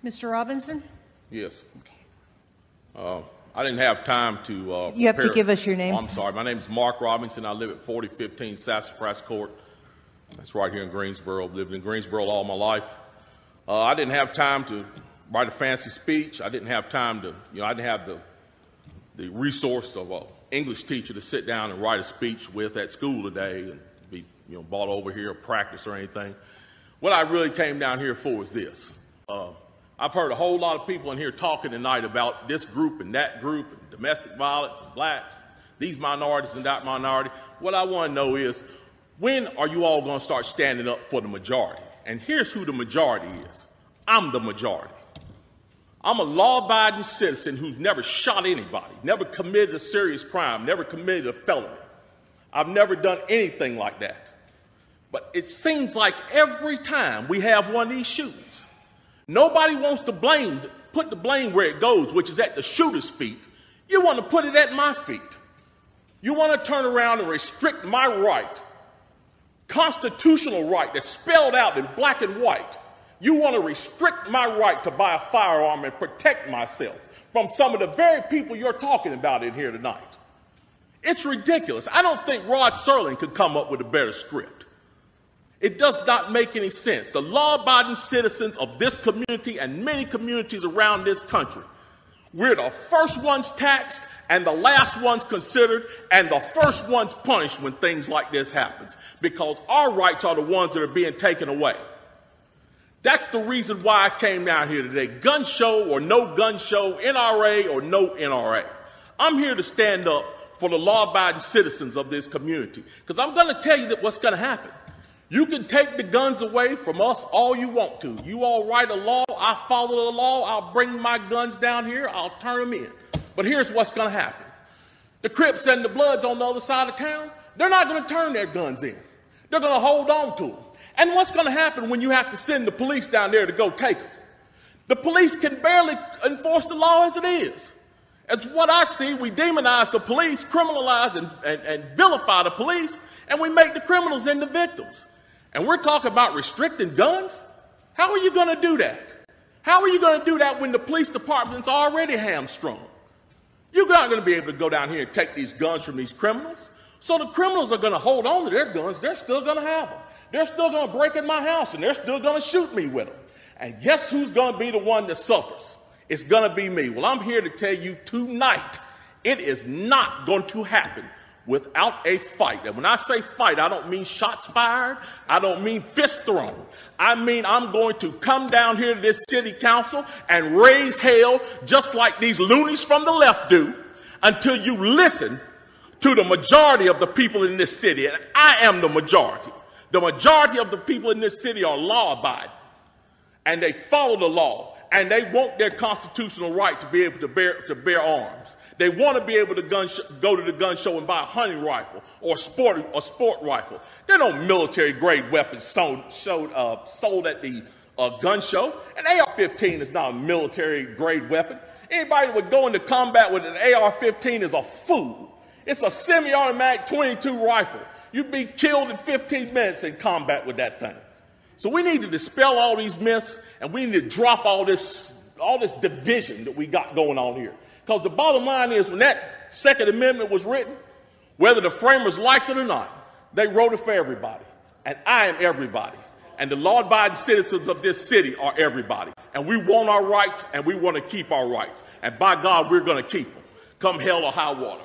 Mr. Robinson? Yes. I didn't have time to You have to give us your name. Oh, I'm sorry. My name is Mark Robinson. I live at 4015 Sassafras Court. That's right here in Greensboro. I've lived in Greensboro all my life. I didn't have time to write a fancy speech. I didn't have time to, I didn't have the resource of an English teacher to sit down and write a speech with at school today and be, brought over here or practice or anything. What I really came down here for is this. I've heard a whole lot of people in here talking tonight about this group and that group and domestic violence and blacks, these minorities and that minority. What I want to know is, when are you all going to start standing up for the majority? And here's who the majority is. I'm the majority. I'm a law-abiding citizen who's never shot anybody, never committed a serious crime, never committed a felony. I've never done anything like that. But it seems like every time we have one of these shootings, nobody wants to put the blame where it goes, which is at the shooter's feet. You want to put it at my feet. You want to turn around and restrict my right, constitutional right that's spelled out in black and white. You want to restrict my right to buy a firearm and protect myself from some of the very people you're talking about in here tonight. It's ridiculous. I don't think Rod Serling could come up with a better script. It does not make any sense. The law-abiding citizens of this community and many communities around this country, we're the first ones taxed and the last ones considered and the first ones punished when things like this happens, because our rights are the ones that are being taken away. That's the reason why I came down here today. Gun show or no gun show, NRA or no NRA. I'm here to stand up for the law-abiding citizens of this community, because I'm going to tell you that what's going to happen. You can take the guns away from us all you want to. You all write a law, I follow the law, I'll bring my guns down here, I'll turn them in. But here's what's going to happen. The Crips and the Bloods on the other side of town, they're not going to turn their guns in. They're going to hold on to them. And what's going to happen when you have to send the police down there to go take them? The police can barely enforce the law as it is. As what I see, we demonize the police, criminalize and vilify the police, and we make the criminals into victims. And we're talking about restricting guns? How are you going to do that? How are you going to do that when the police department's already hamstrung? You're not going to be able to go down here and take these guns from these criminals. So the criminals are going to hold on to their guns. They're still going to have them. They're still going to break in my house, and they're still going to shoot me with them. And guess who's going to be the one that suffers? It's going to be me. Well, I'm here to tell you tonight, it is not going to happen without a fight. And when I say fight, I don't mean shots fired. I don't mean fist thrown. I mean I'm going to come down here to this city council and raise hell just like these loonies from the left do until you listen to the majority of the people in this city. And I am the majority. The majority of the people in this city are law-abiding, and they follow the law, and they want their constitutional right to be able to bear arms. They want to be able to go to the gun show and buy a hunting rifle or a sport rifle. There are no military-grade weapons sold at the gun show. An AR-15 is not a military-grade weapon. Anybody that would go into combat with an AR-15 is a fool. It's a semi-automatic .22 rifle. You'd be killed in 15 minutes in combat with that thing. So we need to dispel all these myths, and we need to drop all this division that we got going on here. Because the bottom line is, when that Second Amendment was written, whether the framers liked it or not, they wrote it for everybody. And I am everybody. And the law-abiding citizens of this city are everybody. And we want our rights, and we want to keep our rights. And by God, we're going to keep them, come hell or high water.